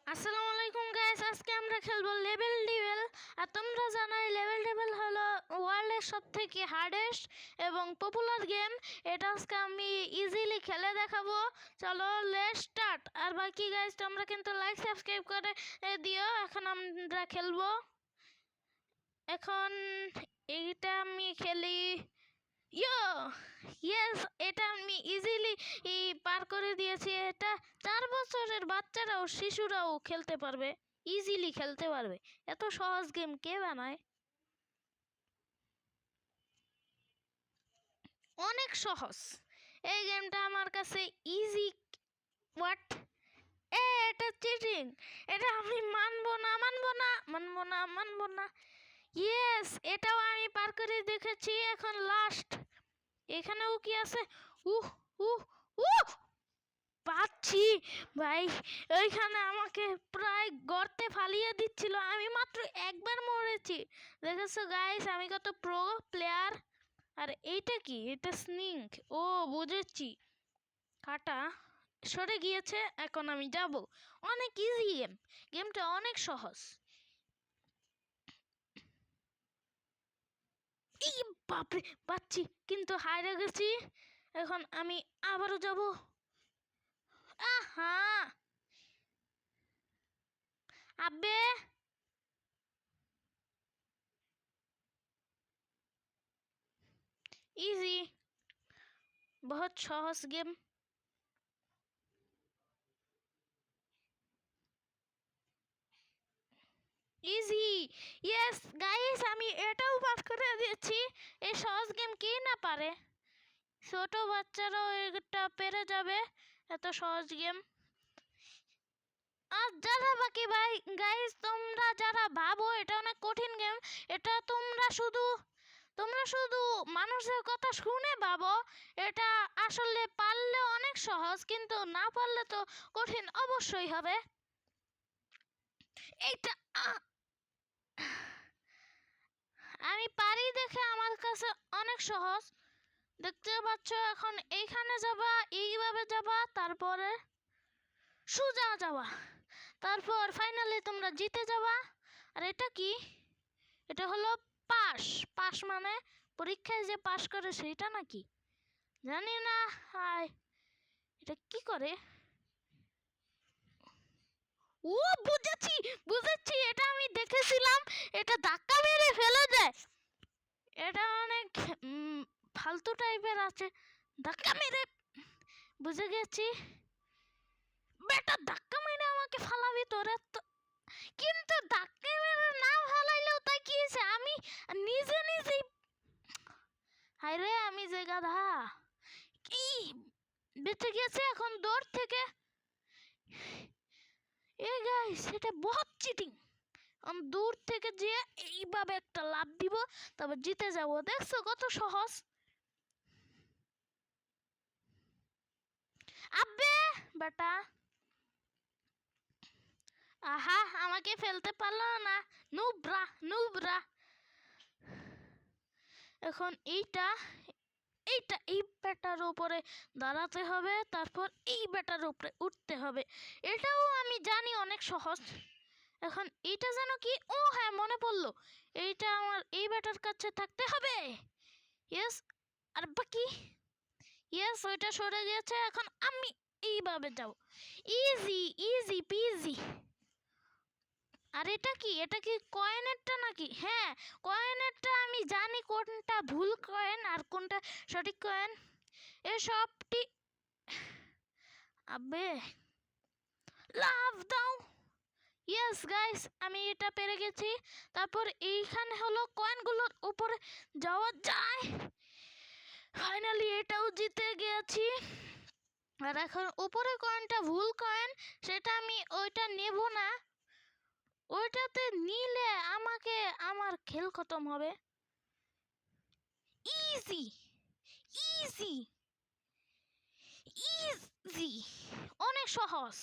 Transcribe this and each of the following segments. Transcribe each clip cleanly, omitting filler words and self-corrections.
আসসালামু আলাইকুম গাইস, আজকে আমরা খেলবো লেভেল ডেভিল। আর তোমরা জানোই লেভেল ডেভিল হলো ওয়ার্ল্ডের সবথেকে হার্ডেস্ট এবং পপুলার গেম। এটা আজকে আমি ইজিলি খেলে দেখাবো। চলো লেটস স্টার্ট। আর বাকি গাইস তোমরা কিন্তু লাইক সাবস্ক্রাইব করে দিও। এখন আমরা খেলবো। এখন এইটা আমি খেলি। ইয়েস, এটা আমি ইজিলি পার করে দিয়েছি। এটা 4 বছরের বাচ্চারাও শিশুরাও খেলতে পারবে, ইজিলি খেলতে পারবে। এত সহজ গেম কে বানায়? অনেক সহজ এই গেমটা আমার কাছে ইজি। হোয়াট? এটা চিটিং। এটা আমি মানবো না, মানবো না, মানবো না, মানবো না। ইয়েস, এটাও আমি পার করে দেখেছি। এখন লাস্ট এখানেও কি আছে? উহ উহ উহ পাচ্ছি ভাই। ওইখানে আমাকে প্রায় গর্তে ফালিয়ে দিচ্ছিল, আমি মাত্র একবার মরেছি। দেখেছো গাইস আমি কত প্রো প্লেয়ার। আর এইটা কি? এটা স্নিক। ও বুঝেছি, কাটা সরে গিয়েছে। এখন আমি যাব। অনেক ইজি গেম, গেমটা অনেক সহজ। এই বাপরে, পাচ্ছি কিন্তু হারিয়ে গেছি। এখন আমি আবারও যাব। আহা আব্বে, इजी, बहुत সহজ গেম। ইজি। ইয়েস গাইস, আমি এটাও পাস করে দিয়েছি। এই সহজ গেম কে না পারে? ছোট বাচ্চারাও এটা পেরে যাবে, এত সহজ গেম। আর যারা বাকি ভাই গাইস, তোমরা যারা ভাবো এটা অনেক কঠিন গেম, এটা তোমরা শুধু মানুষের কথা শুনে ভাবো। এটা আসলে পারলে অনেক সহজ, কিন্তু না পারলে তো কঠিন অবশ্যই হবে। এইটা আমি পারি দেখে আমার কাছে অনেক সহজ। দেখতে পাচ্ছ, এখন এইখানে যাবা, এইভাবে যাবা, তারপরে সোজা যাওয়া, তারপর ফাইনালি তোমরা জিতে যাবা। আর এটা কি? এটা হলো পাস। পাস মানে পরীক্ষায় যে পাস করে সেটা নাকি জানি না। হায়, এটা কি করে? ও বুঝেছি, বুঝেছি, এটা আমি দেখেছিলাম। এটা ধাক্কা মেরে ফেলে দেয়। এটা অনেক ফালতু টাইপের আছে। ধাক্কা মেরে, বুঝে গেছি। বেটা ধাক্কা মেরে আমাকে ফালাবি তোরা তো। কিন্তু ধাক্কা মেরে না ফালাইলেও তাই কি হয়েছে? আমি নিজে নিজেই, হায় রে আমি যে গাধা। কি বেঁচে গেছে এখন দৌড় থেকে। এ গাইস, এটা বহুত চিটিং। আমি দূর থেকে যে এইভাবে একটা লাফ দিব, তারপর জিতে যাব। দেখছো কত সহজ? আব্বে বেটা, আহা আমাকে ফেলতে পারলো না। নুব্রা নুব্রা। এখন এইটা এইটা এই বেটার উপরে দাঁড়াতে হবে, তারপর এই বেটার উপরে উঠতে হবে। এটাও আমি জানি অনেক সহজ। এখন এইটা যেন কি? ও হ্যাঁ, মনে পড়লো। এইটা আমার এই বেটার কাছে থাকতে হবে। ইয়েস। আর বাকি ইয়েস, ওইটা সরে গেছে। এখন আমি এইভাবে যাব। Easy easy PG. আর এটা কি? এটা কি কয়েনেরটা নাকি? হ্যাঁ, কয়েনেরটা আমি জানি কোনটা ভুল কয়েন আর কোনটা সঠিক কয়েন। এসবটি আবে লাভ দাও। ইয়েস গাইস, আমি এটা পেরে গেছি। তারপর এইখানে হলো কয়েনগুলোর উপরে যাওয়া যায়। ফাইনালি এটাও জিতে গেছি। আর এখন উপরে কয়েনটা ভুল কয়েন, সেটা আমি ওইটা নেব না। ওইটাতে নিলে আমাকে আমার খেল খতম হবে। ইজি ইজি ইজি, অনেক সহজ।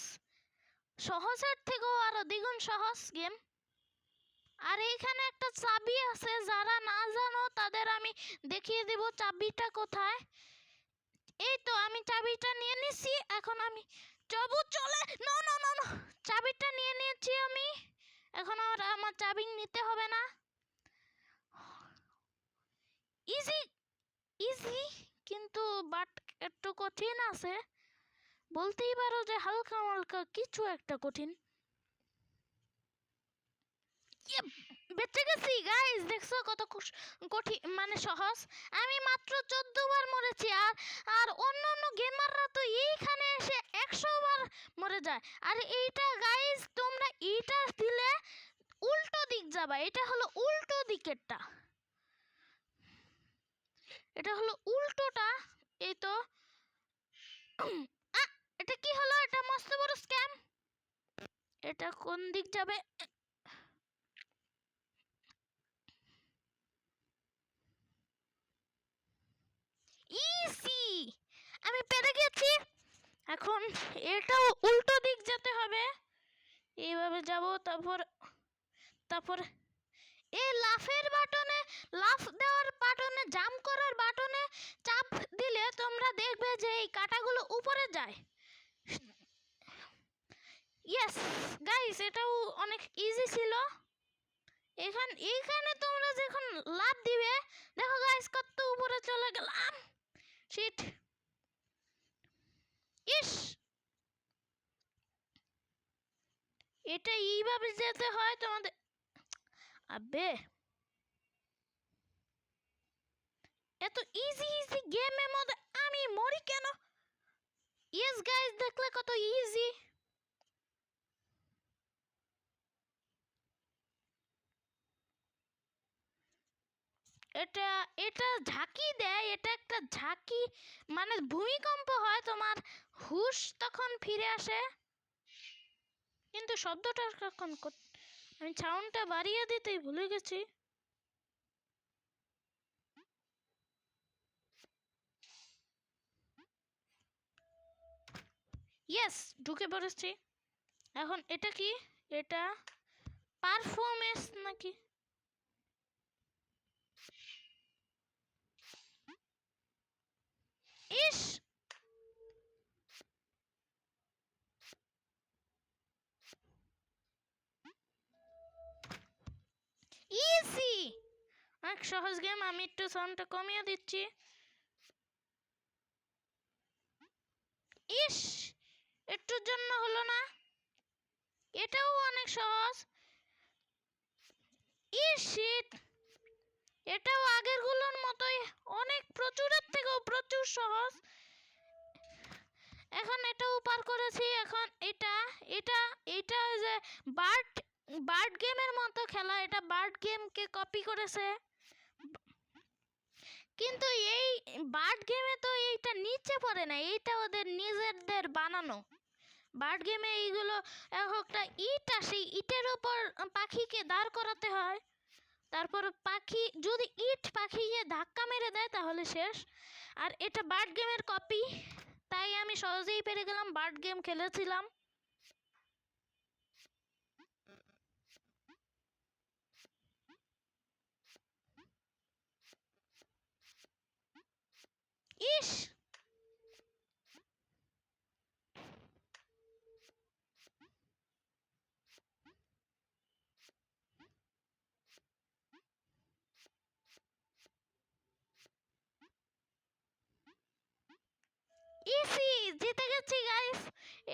সহজের থেকেও আরো দ্বিগুণ সহজ গেম। আর এইখানে একটা চাবি আছে, যারা না জানো তাদের আমি দেখিয়ে দিব চাবিটা কোথায়। এই তো আমি চাবিটা নিয়ে নিছি। এখন আমি যাবো, চলে। না না না না, চাবিটা নিয়ে কঠিন আছে, বলতেই পারো যে হালকা হালকা কিছু একটা কঠিন। বেঁচে গেছি গাইস, দেখছো কত কঠিন মানে সহজ। আমি মাত্র 14 বার মরেছি, আর আর অন্য অন্য গেমাররা তো এইখানে এসে 100 বার মরে যায়। আর এইটা গাইস তোমরা এইটা দিলে উল্টো দিক যাবা, এটা হলো উল্টো দিকেরটা, এটা হলো উল্টোটা। এই তো এটা কি হলো? এটা মস্ত বড় স্ক্যাম। এটা কোন দিক যাবে? ইসি, আমি পেরে গেছি। এখন এটাও উল্টো দিক যেতে হবে, এইভাবে যাব। তারপর তারপর এই লাফের বাটনে, লাফ দেওয়ার বাটনে, জাম্প করার বাটনে চাপ দিলে তোমরা দেখবে যে এই কাঁটাগুলো উপরে যায়। ইয়েস গাইস, এটাও অনেক ইজি ছিল। এইখানে তোমরা যখন লাফ দিবে, দেখো গাইস কত উপরে চলে গেলাম। শিট, ইস, এটা এইভাবে যেতে হয় তোমাদের। আবে এত ইজি ইজি গেমের মধ্যে আমি মরি কেন? ইয়েস গাইস, দেখলে কত ইজি। এটা এটা ঝাঁকি দেয়, এটা একটা ঝাঁকি, মানে ভূমিকম্প হয়, তোমার হুশ তখন ফিরে আসে। কিন্তু শব্দটা কখন আমি সাউন্ডটা বাড়িয়ে দিতেই ভুলে গেছি। ইয়েস, ঢুকে পড়েছি। এখন এটা কি? এটা পারফরমেন্স নাকি? ইস, ইজি, অনেক সহজ গেম। আমি একটু সাউন্ডটা কমিয়ে দিচ্ছি। ইস, একটুর জন্য হলো না। এটাও অনেক সহজ। ইস শিট, এটাও আগের গুলোর মতোই অনেক, প্রচুরের থেকেও প্রচুর সহজ। এখন এটাও পার করেছি। এখন এটা এটা এটা যে বার্ড বার্ড গেমের মতো খেলা, এটা বার্ড গেমকে কপি করেছে। কিন্তু এই বার্ড গেমে তো এইটা নিচে পড়ে না, এইটা ওদের নিজেদের বানানো। বার্ড গেমে এইগুলো একটা ইট আসে, ইটের উপর পাখিকে দাঁড় করাতে হয়। তারপর পাখি যদি ইট পাখিকে ধাক্কা মেরে দেয় তাহলে শেষ। আর এটা বার্ড গেমের কপি, তাই আমি সহজেই পেরে গেলাম। বার্ড গেম খেলেছিলাম। ইস, ইসি, জিতে গেছি গাইস।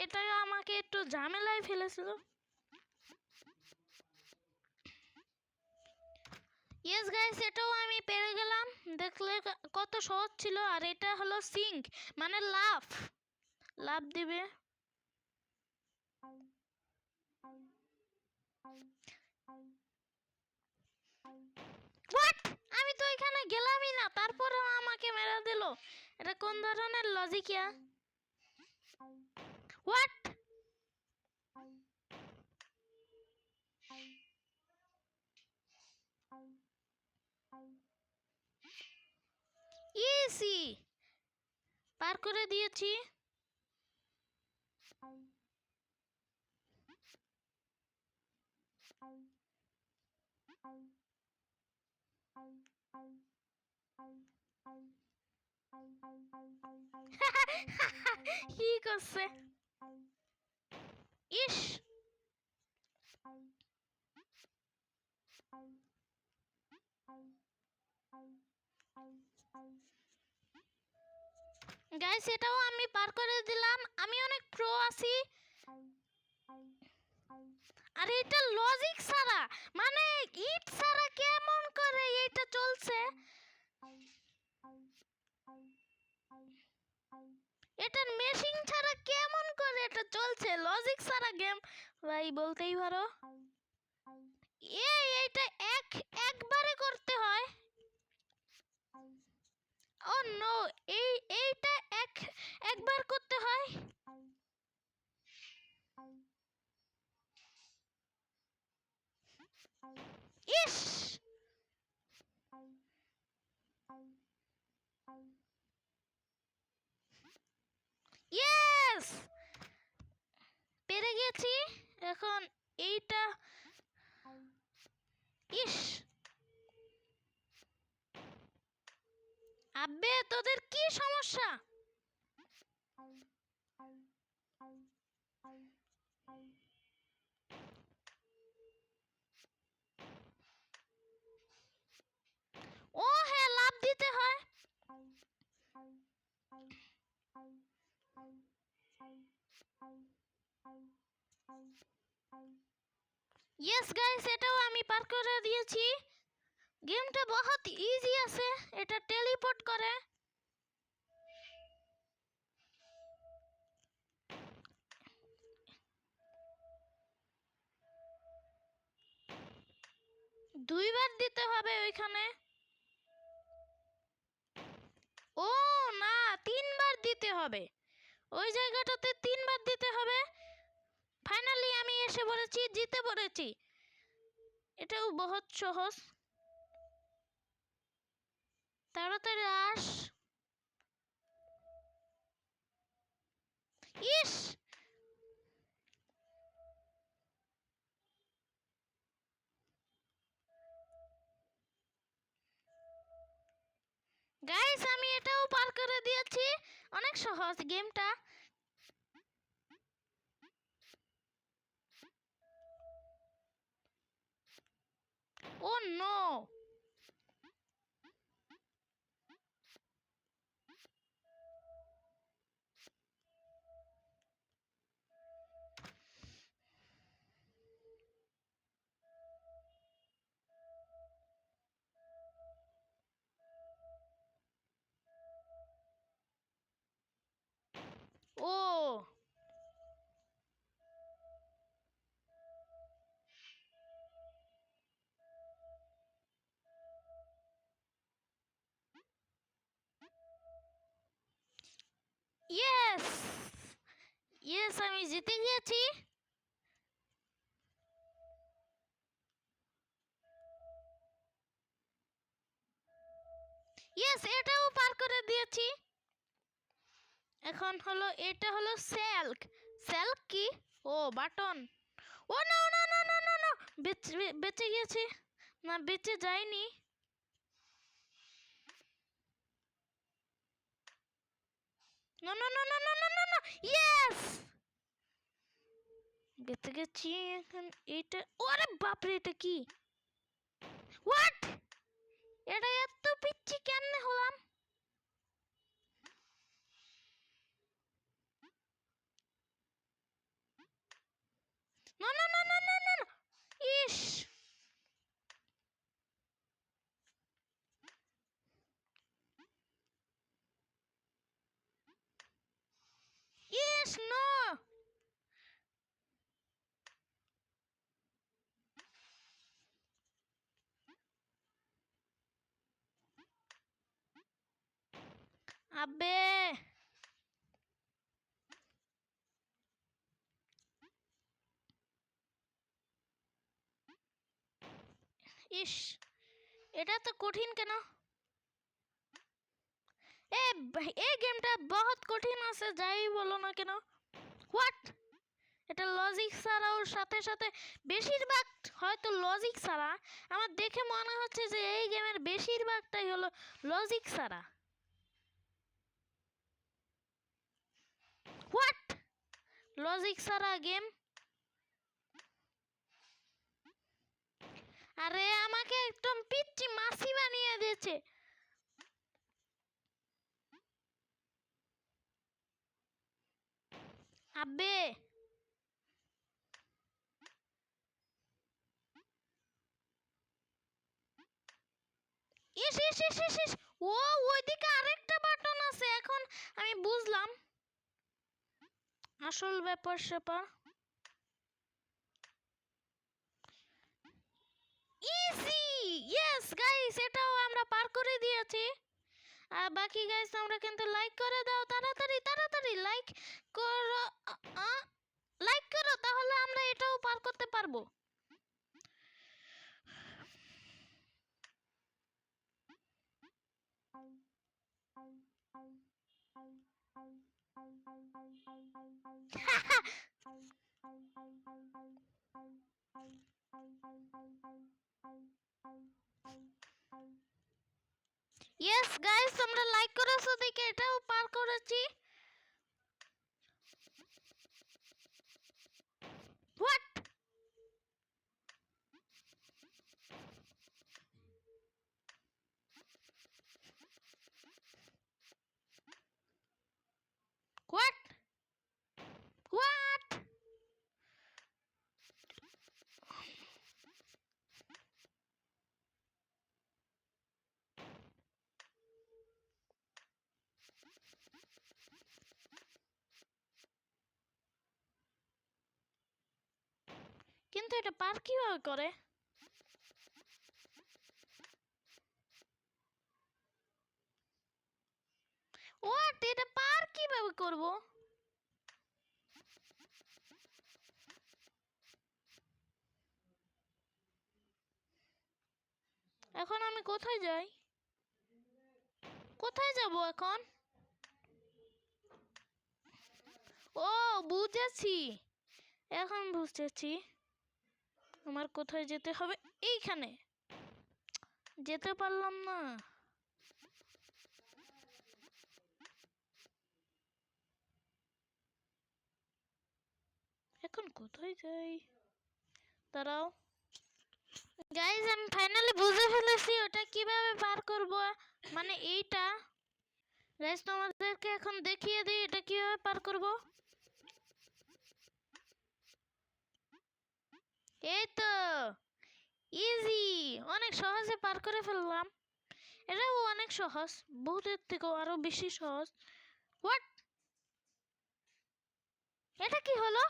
এটা আমাকে একটু ঝামেলায় ফেলেছিল। ইয়েস গাইস, এটাও আমি পেরে গেলাম। দেখলে কত সহজ ছিল। আর এটা হলো সিঙ্ক, মানে লাফ, লাফ দিবে। হোয়াট, আমি তো এখানে গেলামই না, তারপরেও আমাকে মেরে দিল। এটা কোন ধরনের লজিক? হোয়াট, ইসি, পার করে দিয়েছি। কি করছে? ইস, গাইস এটাও আমি পার করে দিলাম, আমি অনেক প্রো আছি। আরে এটা লজিক ছাড়া, মানে ইট ছাড়া কেমন করে এটা চলছে? এটা মেশিং ছাড়া কেমন করে এটা চলছে? লজিক ছাড়া গেম ভাই বলতেই পারো। এইটা একবারে করতে হয়। ও নো, এইটা একবার করতে হয়। ইস, ইয়েস, পেরে গেছি। এখন এইটা, ইস, আব্বে তোদের কি সমস্যা? ও হ্যাঁ, লাভ দিতে হয়। ইয়েস গাইস, এটাও আমি পার করে দিয়েছি। গেমটা বহুত ইজি আছে, এটা টেলিপোর্ট করে। দুইবার দিতে হবে ওইখানে। ও না, তিনবার দিতে হবে। ওই জায়গাটাতে তিনবার দিতে হবে। ফাইনালি আমি এসে পড়েছি, জিতে পড়েছি। এটাও বহুত সহজ। তাড়াতাড়ি আস। ইস, গাইস আমি এটাও পার করে দিয়েছি। অনেক সহজ গেমটা। ও নো, ও ইয়েস, ইয়েস আমি জিতে গিয়েছি। ইয়েস, এটাও পার করে দিয়েছি। এখন হলো, এটা হলো সেল্ক। সেল্ক কি? ও বাটন। ও না না না না না না, বেঁচে গেছি। না, বেঁচে যায়নি। না না না না না না না না, ইয়েস, বেঁচে গেছি। এখন এইটা, ওরে বাপরে, এটা কি? হোয়াট? এটা এত পিচ্ছি কেমনে হলাম? না না না না না না না, ইস, ইস নো। আবে, ইস, এটা তো কঠিন কেন? এই গেমটা বহুত কঠিন আছে, যাই বলো না কেন। হোয়াট? এটা লজিক ছাড়া, ওর সাথে সাথে বেশিরভাগ হয়তো লজিক ছাড়া। আমার দেখে মনে হচ্ছে যে এই গেমের বেশিরভাগটাই হলো লজিক ছাড়া। হোয়াট? লজিক ছাড়া গেম? আরে আমাকে একদম পিচ্চি মাসি বানিয়ে দিয়েছে। আবে ইস ইস ইস ইস ইস ও ওইদিকে আরেকটা বাটন আছে এখন আমি বুঝলাম আসল ব্যাপার স্যাপার ইজি ইয়েস গাইস এটাও আমরা পার করে দিয়েছি আর বাকি গাইস তোমরা কিন্তু লাইক করে দাও তাড়াতাড়ি তাড়াতাড়ি লাইক করো লাইক করো তাহলে আমরা এটাও পার করতে পারবো ইয়েস গাইস তোমরা লাইক করেছো দেখে এটাও পার করেছি হোয়াট হোয়াট হোয়াট কিন্তু এটা পার কিভাবে করে হোয়াট এটা পার কিভাবে করব এখন আমি কোথায় যাই কোথায় যাব এখন ও বুঝেছি এখন বুঝেছি আমার কোথায় যেতে হবে এইখানে যেতে পারলাম না এখন কোথায় যাই দাঁড়াও গাইজ আমি ফাইনালি বুঝে ফেলেছি ওটা কিভাবে পার করব মানে এইটা গাইজ তোমাদেরকে এখন দেখিয়ে দিই এটা কিভাবে পার করব এই তো ইজি অনেক সহজে পার করে ফেললাম এটাও অনেক সহজ বহুতের থেকেও আরো বেশি সহজ হোয়াট এটা কি হলো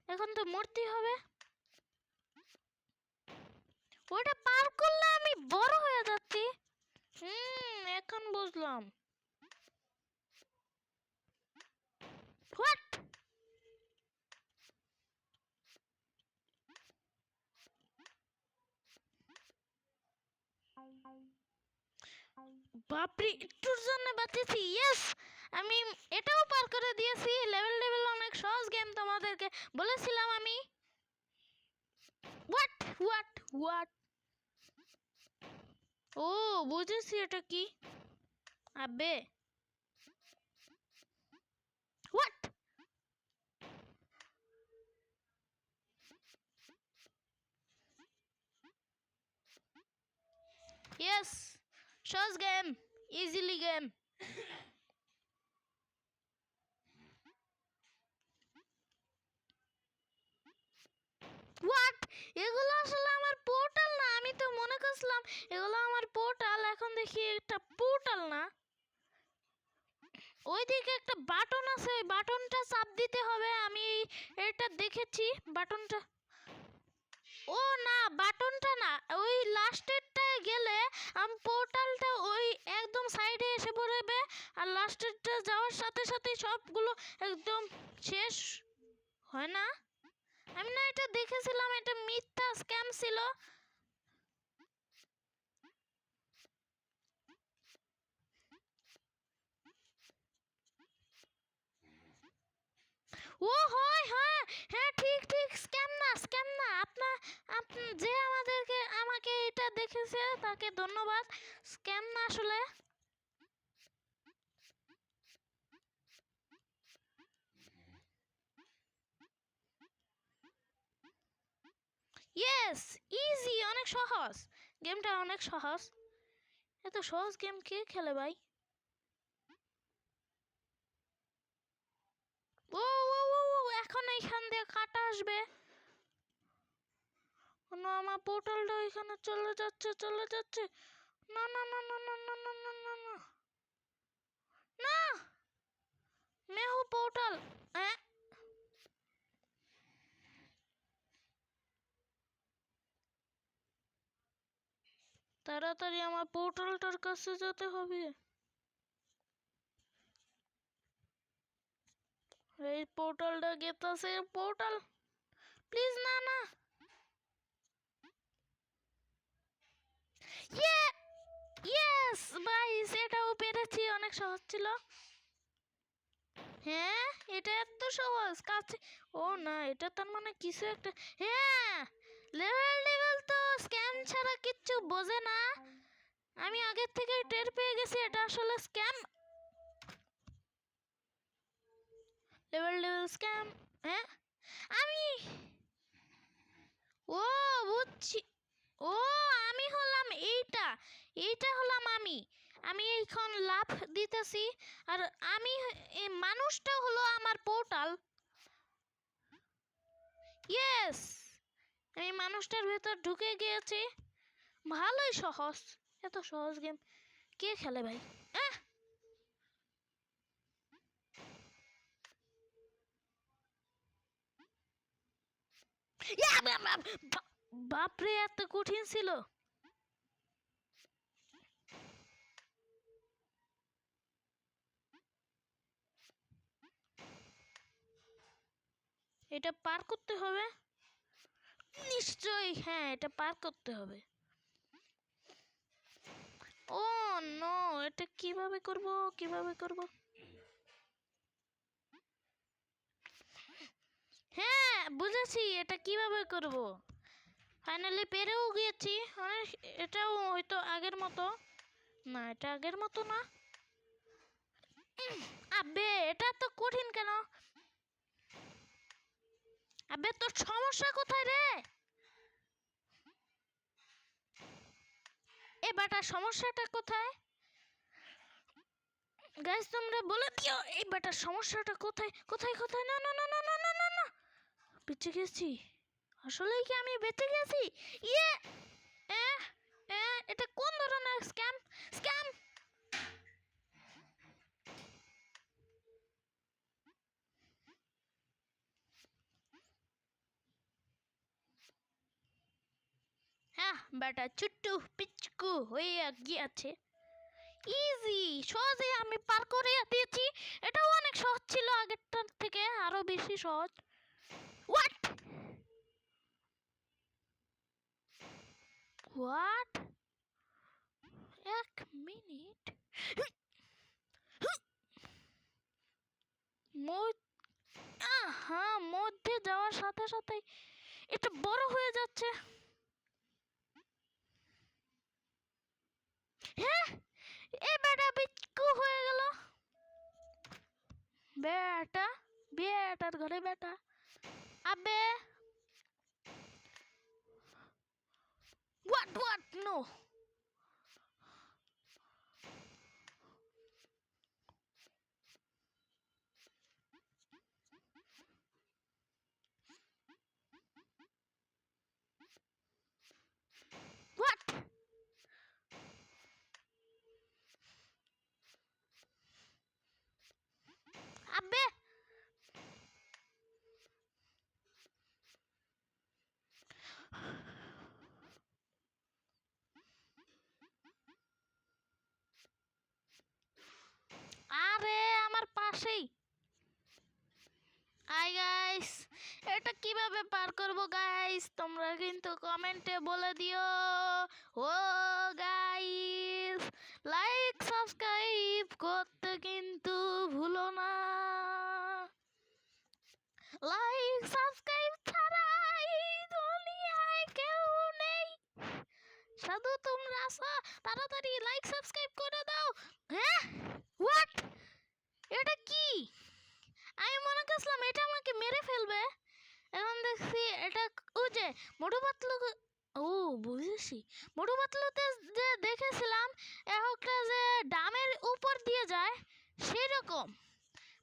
এখন তো মরতে হবে ওটা পার করলে আমি বড় হয়ে যাচ্ছি এখন বুঝলাম হোয়াট বাপরে একটুর জন্য বাঁচেছি ইয়েস আমি এটাও পার করে দিয়েছি লেভেল লেভেল অনেক সহজ গেম তোমাদেরকে বলেছিলাম আমি হোয়াট হোয়াট হোয়াট ও বুঝেছি এটা কি আবে হোয়াট ইয়েস সহজ গেম ইজিলি গেম হোয়াট এগুলো আসলে আমার পোর্টাল না আমি তো মনে করছিলাম এগুলো আমার পোর্টাল এখন দেখি এটা পোর্টাল না ওইদিকে একটা বাটন আছে ওই বাটনটা চাপ দিতে হবে আমি এটা দেখেছি বাটনটা ও না বাটনটা না ওই লাস্টেরটা গেলে পোর্টালটা ওই একদম সাইডে এসে পড়বে আর লাস্টেরটা যাওয়ার সাথে সাথে সবগুলো একদম শেষ হয় না আমি না এটা দেখেছিলাম এটা মিথ্যা স্ক্যাম ছিল ও হয় হ্যাঁ হ্যাঁ ঠিক ঠিক স্ক্যাম না আপনি যে আমাকে এটা দেখেছে তাকে ধন্যবাদ স্ক্যাম না আসলে ইয়েস ইজি অনেক সহজ গেমটা অনেক সহজ এত সহজ গেম কে খেলে ভাই ও ও ও ও, এখন এইখান দিয়ে কাটা আসবে। না, আমার পোর্টালটা ওইখানে চলে যাচ্ছে, চলে যাচ্ছে। না না না না না না না না না না না, মেহু পোর্টাল। হ্যাঁ, তাড়াতাড়ি আমার পোর্টালটার কাছে যেতে হবে। এই পোর্টালটা গেতাছে, পোর্টাল প্লিজ। না না, ইয়ে ইয়েস ভাই, সেটাও পেরেছি, অনেক সহজ ছিল। হ্যাঁ, এটা এত সহজ কাছে। ও না, এটা তার মানে কিছু একটা। হ্যাঁ, লেভেল লেভেল তো স্ক্যাম ছাড়া কিচ্ছু বোঝে না। আমি আগের থেকেই টের পেয়ে গেছি এটা আসলে স্ক্যাম। Level level scam. হ্যাঁ, আমি ও বুঝছি। ও, আমি হলাম এইটা, এইটা হলাম আমি। আমি এখন লাফ দিতেছি, আর আমি এই মানুষটা হলো আমার পোর্টাল। ইয়েস, আমি মানুষটার ভেতর ঢুকে গিয়েছি। ভালোই সহজ, এত সহজ গেম কে খেলে ভাই? আহ, বাপরে, এত কঠিন ছিল। এটা পার করতে হবে নিশ্চয়ই। হ্যাঁ, এটা পার করতে হবে। ও নো, এটা কিভাবে করব, কিভাবে করব? হ্যাঁ, বুঝেছি এটা কিভাবে করব। ফাইনালি পেরেও গিয়েছি। এটাও হয়তো আগের মতো না, এটা আগের মতো না। আবে, এটা তো কঠিন কেন? আবে, তোর সমস্যা কোথায় রে? এ বেটা, সমস্যাটা কোথায়? গাইস, তোমরা বলে দিও এই বেটার সমস্যাটা কোথায়, কোথায় কোথায়? না না না না না না না না, বেঁচে গেছি। আসলেই কি আমি বেঁচে গেছি? ইয়ে, এ এ, এটা কোন ধরনের স্ক্যাম? স্ক্যাম! হ্যাঁ বেটা, চুট্টু পিচকু হয়ে গিয়েছে। ইজি, সহজে আমি পার করে দিয়েছি। এটাও অনেক সহজ ছিল, আগেরটার থেকে আরো বেশি সহজ। হোয়াট হোয়াট, এক মিনিট। হ্যাঁ, মধ্যে যাওয়ার সাথে সাথে এটা বড় হয়ে যাচ্ছে। হ্যাঁ, এ বেটা বিচকু হয়ে গেল। বেটা, বেটার ঘরে বেটা। আবে, হোয়াট নো। হোয়াট, আবে, আরে আমার পাশেই। হাই গাইস, এটা কিভাবে পার করব গাইস? তোমরা কিন্তু কমেন্টে বলে দিও। ও গাইস, লাইক সাবস্ক্রাইব করতে কিন্তু ভুলো না। লাইক সাবস্ক্রাইব ছাড়া এই দুনিয়ায় কেউ নেই। শুধু তোমরা আসো, তাড়াতাড়ি লাইক সাবস্ক্রাইব করে দাও। হ্যাঁ, হোয়াট, এটা কি? আমি মনে করছিলাম এটা আমাকে মেরে ফেলবে, এখন দেখছি এটা ওই যে মোটু পাতলু। ও বুঝেছি, মোটু পাতলুতে যে দেখেছিলাম একটা যে ডামের উপর দিয়ে যায় সেরকম,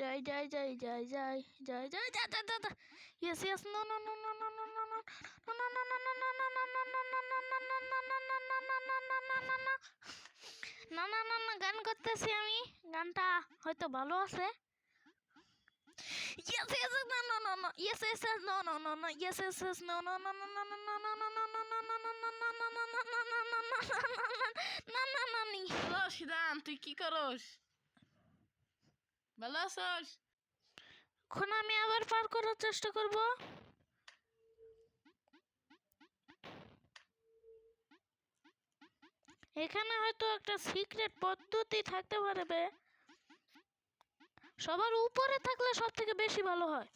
যাই যাই যাই যাই যাই যাই যাই যা যা যা যা yes yes no no no no no no no no না না না না গান করতেছি আমি গানটা হয়তো ভালো আছে yes yes no no no no yes yes yes no no no no yes yes yes no no no no no no no no no no no no hello সিদান, তুই কি করস? ভালো আছস? এখন আমি আবার পার করার চেষ্টা করব এখানে হয়তো একটা সিক্রেট পদ্ধতি থাকতে পারে সবার উপরে থাকলে সব থেকে বেশি ভালো হয়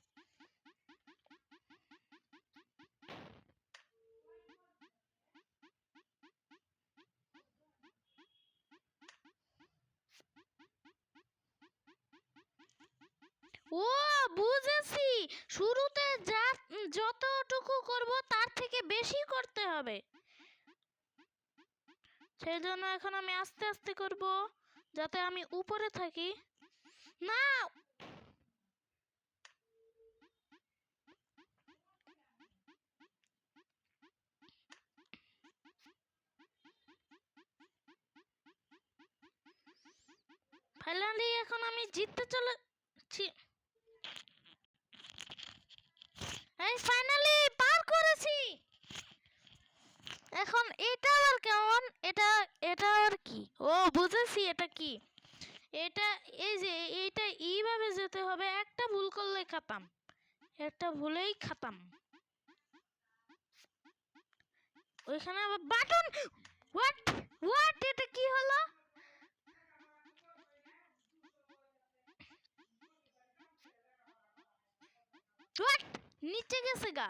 ও বুঝেছি শুরুতে যতটুকু করব তার থেকে বেশি করতে হবে সেই জন্য এখন আমি আস্তে আস্তে করব যাতে আমি উপরে থাকি না ফাইনালি এখন আমি জিততে চলেছি এই ফাইনালি পার করেছি এখন এটা আর কেমন এটা এটা আর কি ও বুঝেছি এটা কি এটা এই যে এইটা এইভাবে যেতে হবে একটা ভুল করলে খতম একটা ভুলেই খতম ওইখানে আবার বাটন হোয়াট হোয়াট এটা কি হলো হোয়াট নিচে গেছে গা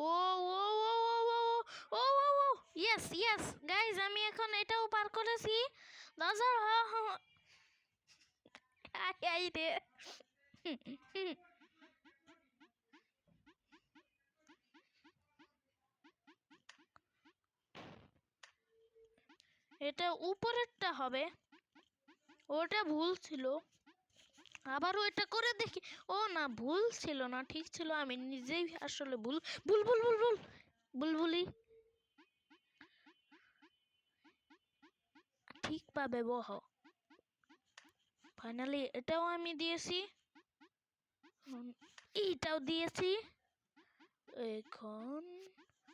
ও ও ও ও ও ও ও ও ইয়েস ইয়েস গাইস আমি এখন এটাও পার করেছি 10,000 আই রে এটা উপরেরটা হবে ওটা ভুল ছিল আবার ওইটা করে দেখি ও না ভুল ছিল না ঠিক ছিল আমি নিজেই আসলে ভুল ভুল ভুল ভুল ভুল বুলবুলি ঠিক পাবে বহ ফাইনালি এটাও আমি দিয়েছি এইটাও দিয়েছি এখন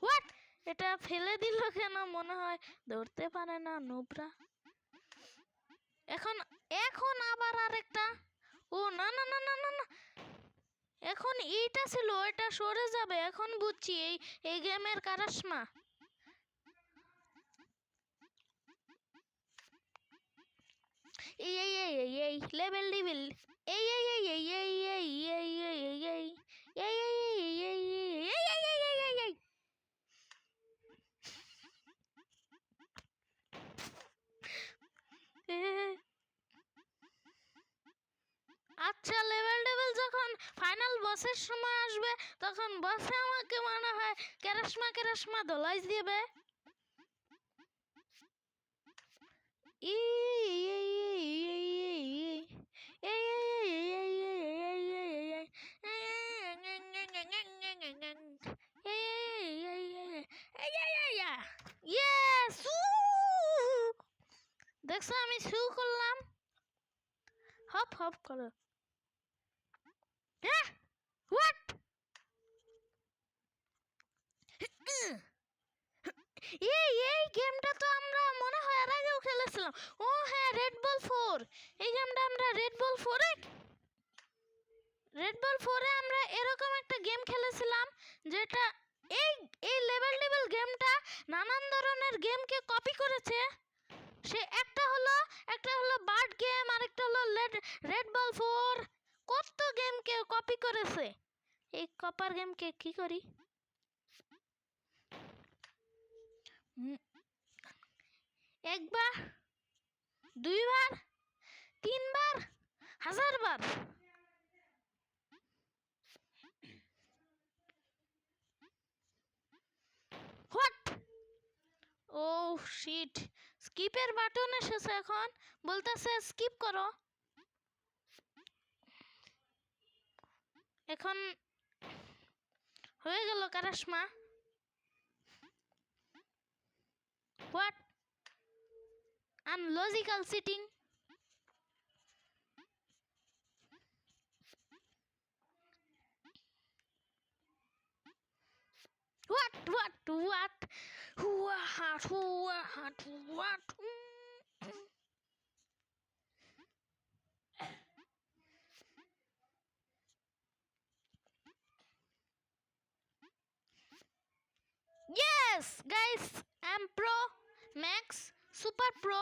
হোয়াট এটা ফেলে দিল কেন মনে হয় ধরতে পারে না নুবরা এখন এখন আবার আরেকটা ও না না না না না না এখন এইটা ছিল এটা সরে যাবে এখন বুঝছি এই গেমের কারাশমা এই এই এই এই এই লেভেল লেভেল এই এই এই এই এই এই এই এই এই এই এই এই এই এই এই আচ্ছা লেভেল লেভেল যখন ফাইনাল বসের সময় আসবে তখন বসে আমাকে মনে হয় কেরাশমা দলাই দিবে দেখছো আমি শু করলাম হপ হপ করো হোয়াট এই গেমটা তো আমরা মনে হয় এর আগেও খেলেছিলাম ও হ্যাঁ রেড বল 4 এই গেমটা আমরা রেড বল 4 আমরা এরকম একটা গেম খেলেছিলাম যেটা এই এই লেভেল লেভেল গেমটা নানান ধরনের গেমকে কপি করেছে সে একটা হলো বার্ড গেম আর একটা হলো রেড বল 4 কত গেমকে কপি করেছে এই কপার গেমকে কি করি একবার দুইবার তিনবার হাজারবার শিট, স্কিপের বাটন এসেছে, এখন বলতেছে স্কিপ করো। এখন হয়ে গেল কারাশমা। What unlogical sitting. What? Yes, guys, I'm Pro Max Super Pro.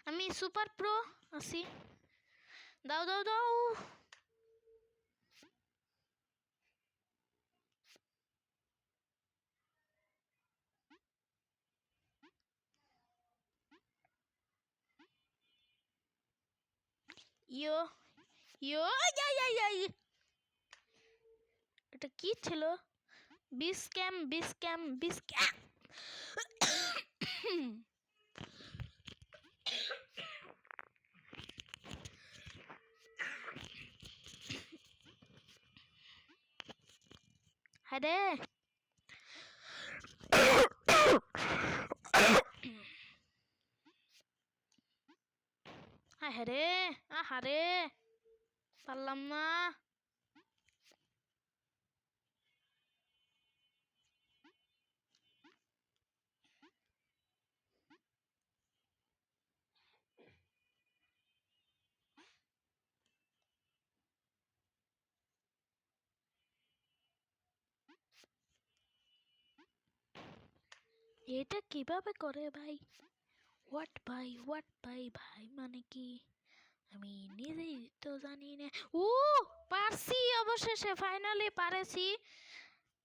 আমি সুপার প্রো আছি। দাও দাও দাও। ইয়ো ইয়ো, এটা কি ছিল? বিস্ক্যাম বিস্ক্যাম বিস্ক্যাম। হায়রে, আহারে আহারে, পারলাম না। এটা কিভাবে করে ভাই? হোয়াট ভাই ভাই মানে কি? আমি নিজেই তো জানি না। ও, পারছি, অবশেষে ফাইনালি পারেছি।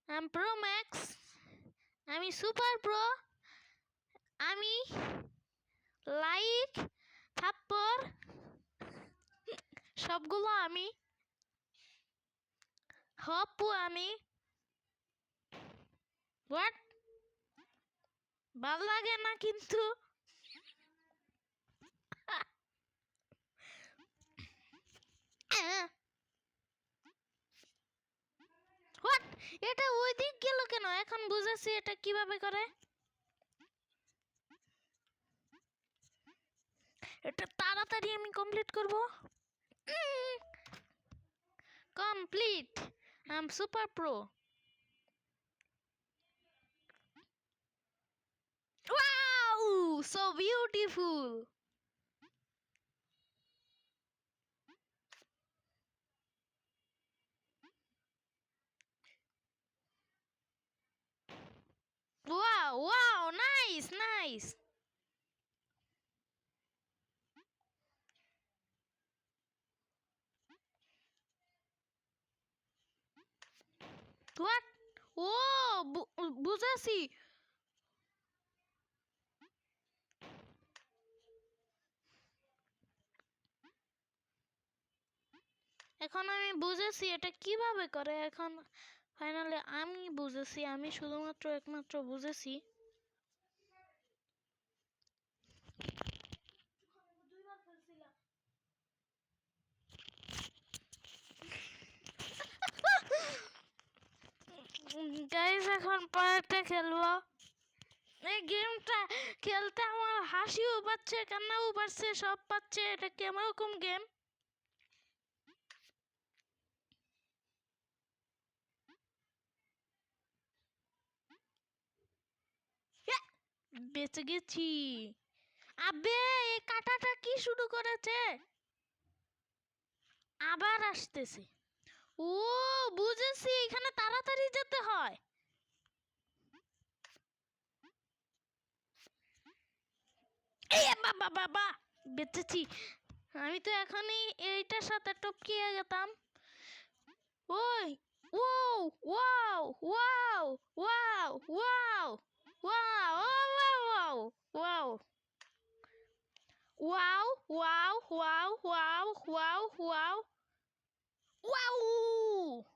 আমি প্রো ম্যাক্স, আমি সুপার প্রো, আমি লাইক থাপ্পড় সবগুলো আমি, হপু আমি। হোয়াট? ভাল লাগে না কিন্তু। হোয়াট? এটা ওই দিক গেল কেন? এখন বুঝেছি এটা কিভাবে করে। এটা তাড়াতাড়ি আমি কমপ্লিট করব। Complete. I am super pro. Wow, so beautiful. Wow, nice. What? ও, বুঝেছি। এখন আমি বুঝেছি এটা কিভাবে করে। এখন ফাইনালি আমি বুঝেছি, আমি শুধুমাত্র একমাত্র বুঝেছি। গাইস, এখন পরেরটা খেলবো। এই গেমটা খেলতে আমার হাসিও পাচ্ছে, কান্নাও পাচ্ছে, সব পাচ্ছে। এটা কেমন গেম? বেঁচে গেছি। আবে, এই কাটাটা কি শুরু করেছে? আবার আসতেছে। ও, বুঝেছি, এখানে তাড়াতাড়ি যেতে হয়। বাবা, বেঁচেছি। আমি তো এখনই এইটার সাথে টপকিয়ে গেতাম। ওই, wow wow wow wow wow wow wow wow wow wow wow wow wow wow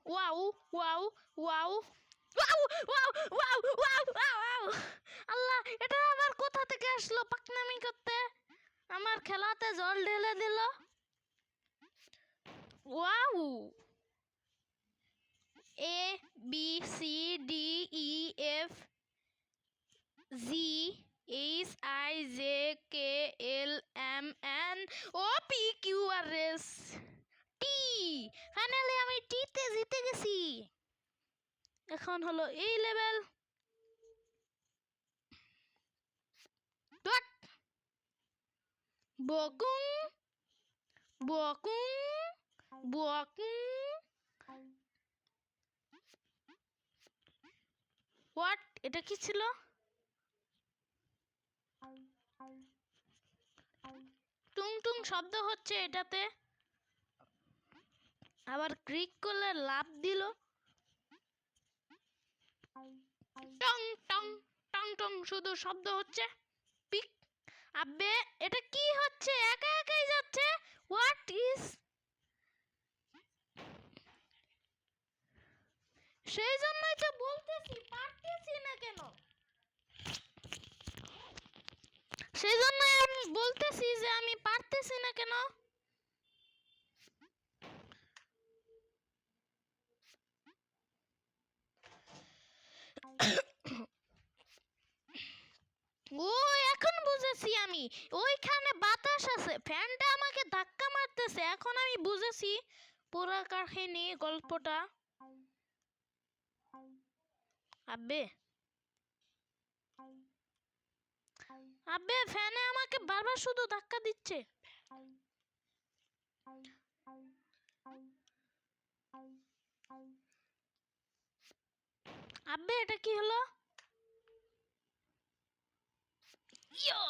wow wow wow wow wow wow wow wow! আল্লাহ, এটা আবার কোথা থেকে আসলো পাকনামি করতে? আমার খেলাতে জল ঢেলে দিল। Wow! A B C D E F G H I J K L M N O P Q R S T. Finally আমি টিতে জিতে গেছি। এখন হলো এই লেভেল। বকুং বকুং বকুং। হোয়াট? এটা কি ছিল? টুং টুং শব্দ হচ্ছে এটাতে। আবার ক্লিক করলে লাভ দিল। টং টং টং টং শুধু শব্দ হচ্ছে। পিক। আবে, এটা কি হচ্ছে? একা একাই যাচ্ছে। What is? সেই জন্যই তো বলতেছি পারতেছি না কেন। সেই জন্যই আমি বলতেছি যে আমি পারতেছি না কেন। ও, এখন বুঝেছি আমি। ওইখানে বাতাস আছে, ফ্যানটা আমাকে ধাক্কা মারতেছে। এখন আমি বুঝেছি পুরো কাহিনী, গল্পটা। আব্বে আব্বে, ফ্যানে আমাকে বারবার শুধু ধাক্কা দিচ্ছে। আব্বে, এটা কি হলো? ইয়ো!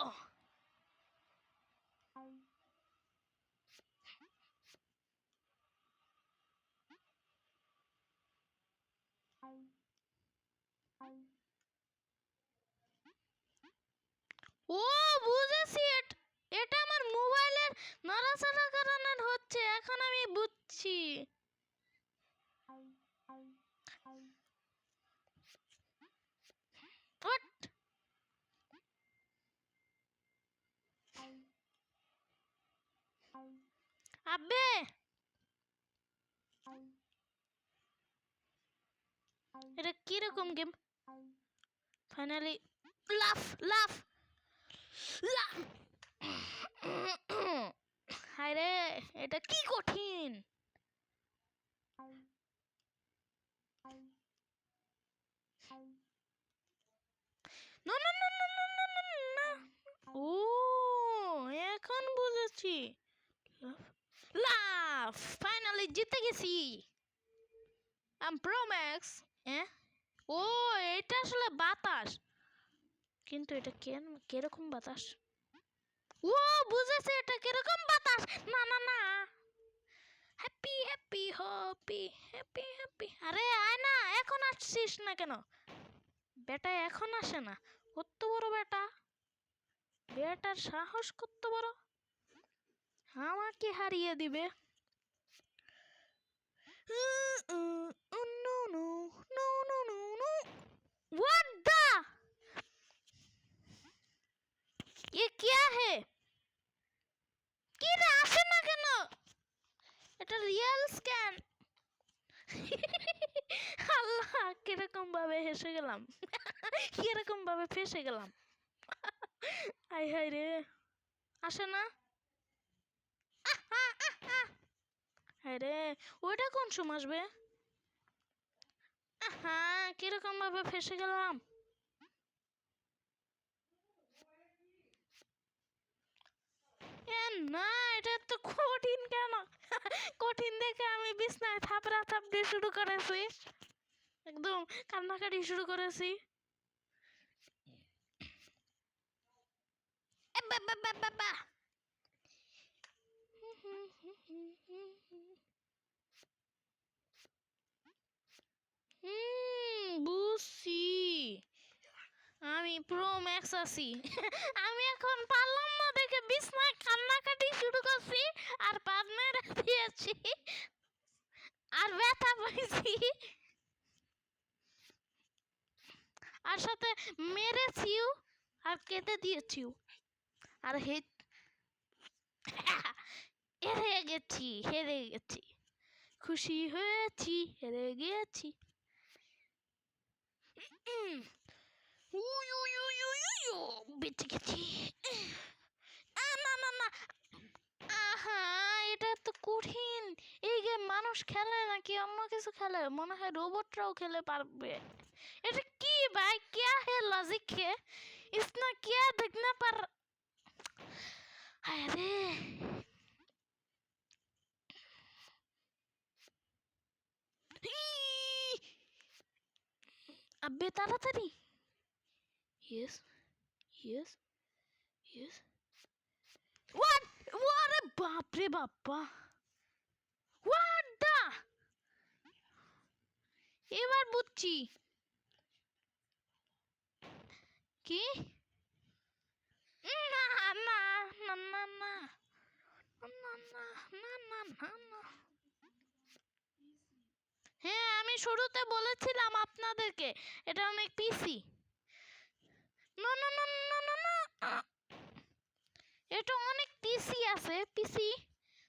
ও, বুঝেছি। এটা আমার মোবাইলের নড়াচড়ার কারণে হচ্ছে। এখন আমি বুঝছি। What? আব্বে, এটা কিরকম গেম? ফাইনালি লাফ লাফ লাফ। হায় রে, এটা কি কঠিন! না না না না না না না না। ও, এখন বুঝেছি। লাফ! ফাইনালি জিতে গেছি। আম প্রো ম্যাক্স। ও, এটা আসলে বাতাস। কিন্তু এটা কিরকম বাতাস? ও, বুঝেছি এটা কিরকম বাতাস। না না না। Happy happy happy happy happy. আরে আয় না, এখন আসছিস না কেন? বেটা এখন আসে না। কত বড় বেটা! বেটার সাহস কত বড়! আমাকে হারিয়ে দিবে। No no no no no no. What the? ये क्या है? কি রে, আসে না কেন? এটা রিয়েল স্ক্যান। আল্লাহ, কিরকম ভাবে হেসে গেলাম। কিরকম ভাবে ফেসে গেলাম। আই হাই রে, আসে না। হায় রে, ওইটা কোন সময় আসবে? হ্যাঁ, কিরকম ভাবে ফেসে গেলাম। না, এটা তো কঠিন কেন? কঠিন দেখে আমি বিছনায় থাপড়া থাপড়ি শুরু করেছি। একদম কান্নাকাটি শুরু করেছি। বাবা, বুঝছি। আমি প্রো ম্যাক্স আছি। আমি এখন পারলাম না দেখে বিছনায় কান্নাকাটি শুরু করছি, আর পাদ মেরে দিয়েছি, আর ব্যথা পাইছি। আর সাথে মেরেছিও আর কেটে দিয়েছিও আর হেরে গেছি খুশি হয়েছি হেরে গিয়েছি বেঁচে গেছি না না না আহা এটা তো কঠিন এই গেম মানুষ খেলে নাকি অন্য কিছু খেলে মনে হয় রোবটরাও খেলে পারবে এটা কি ভাই क्या है लॉजिक है इसना क्या देखना पर अरे अबे ताड़ाताड़ी यस यस यस व्हाट अरे बाप रे बापा व्हाट द এবার বুঝছি কি না না না না না না না না না না না হ্যাঁ আমি শুরুতে বলেছিলাম আপনাদেরকে এটা অনেক পিসি না না না না না না এটা অনেক পিসি আছে পিসি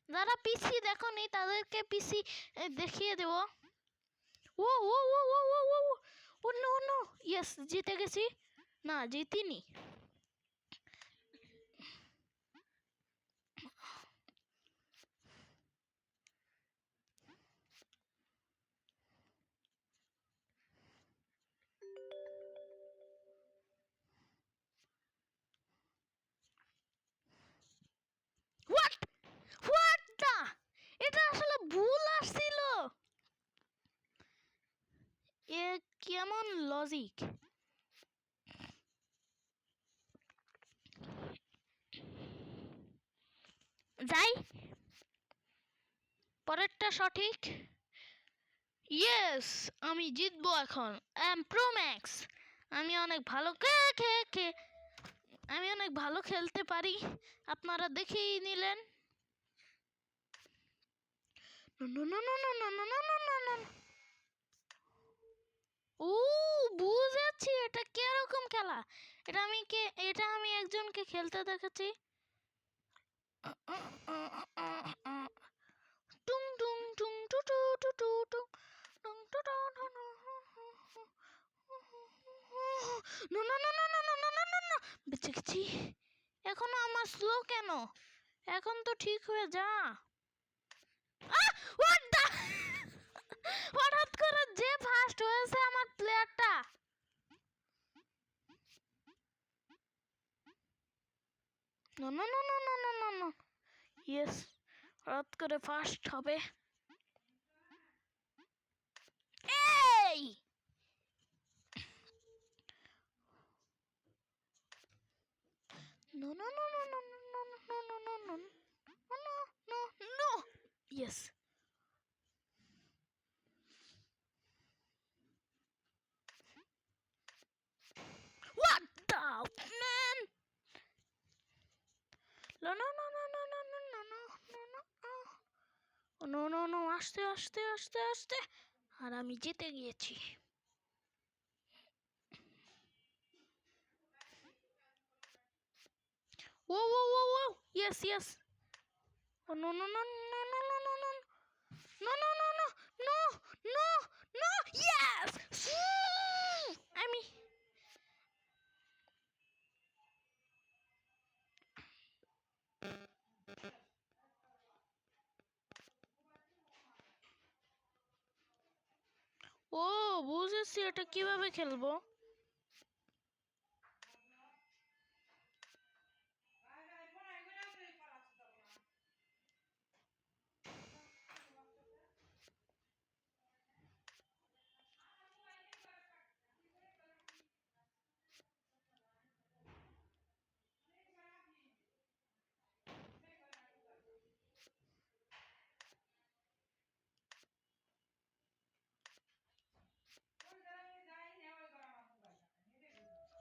যারা পিসি দেখোনি তাদেরকে পিসি দেখিয়ে দেব ও ও ও ও ও ও ও নো নো ইয়েস জিতে গেছি না জিতিনি হোয়াট হোয়াট দা এটা আসলে ভুল আসছিল এ কেমন লজিক যাই পরেরটা সঠিক ইয়েস আমি জিতবো এখন এম প্রো ম্যাক্স আমি অনেক ভালো আমি অনেক ভালো খেলতে পারি আপনারা দেখেই নিলেন ও বুঝেছি এটা কিরকম খেলা এটা আমি একজনকে খেলতে দেখেছি টুং টুং টুং টু টু টু টু টুং টুং টু টু টু টু। না না না না না না না না না না বেঁচে গেছি এখনো আমার স্লো কেন এখন তো ঠিক হয়ে যা হোয়াট দা হঠাৎ করে যে ফার্স্ট হয়েছে আমার প্লেয়ারটা না না না না না না না না ইয়েস হঠাৎ করে ফার্স্ট হবে এই no no no no no no no no no no no no no no yes what the man no no no no no no no no no no no no no no আস্তে আস্তে আস্তে আস্তে আর আমি জিতে গিয়েছি whoa whoa whoa whoa yes yes oh no no no no no no no no no no no no no no no yes আমি ও বুঝেছি এটা কিভাবে খেলবো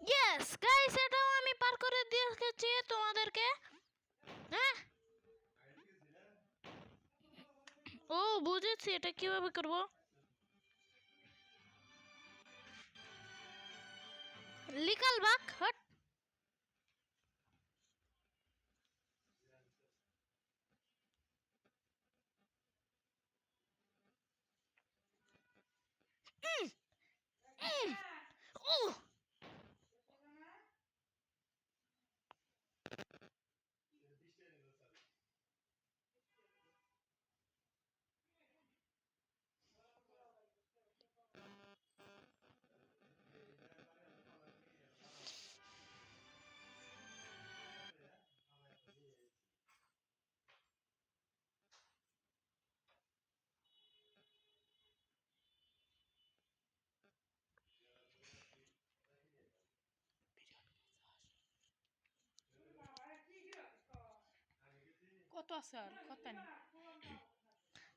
ইয়েস গাইস এটাও আমি পার করে দিয়েছি তোমাদেরকে হ্যাঁ ও বুঝেছি এটা কিভাবে করব লিকাল বাক হট। ও কত আছে আর কত নেই।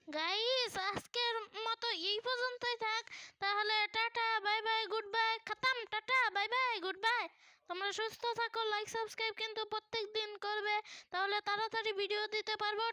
গাইস আজকের মতো এই পর্যন্তই থাক, তাহলে tata bye bye goodbye খতম, tata bye bye goodbye. তোমরা সুস্থ থাকো, লাইক সাবস্ক্রাইব কিন্তু প্রত্যেক দিন করবে, তাহলে তাড়াতাড়ি ভিডিও দিতে পারবো।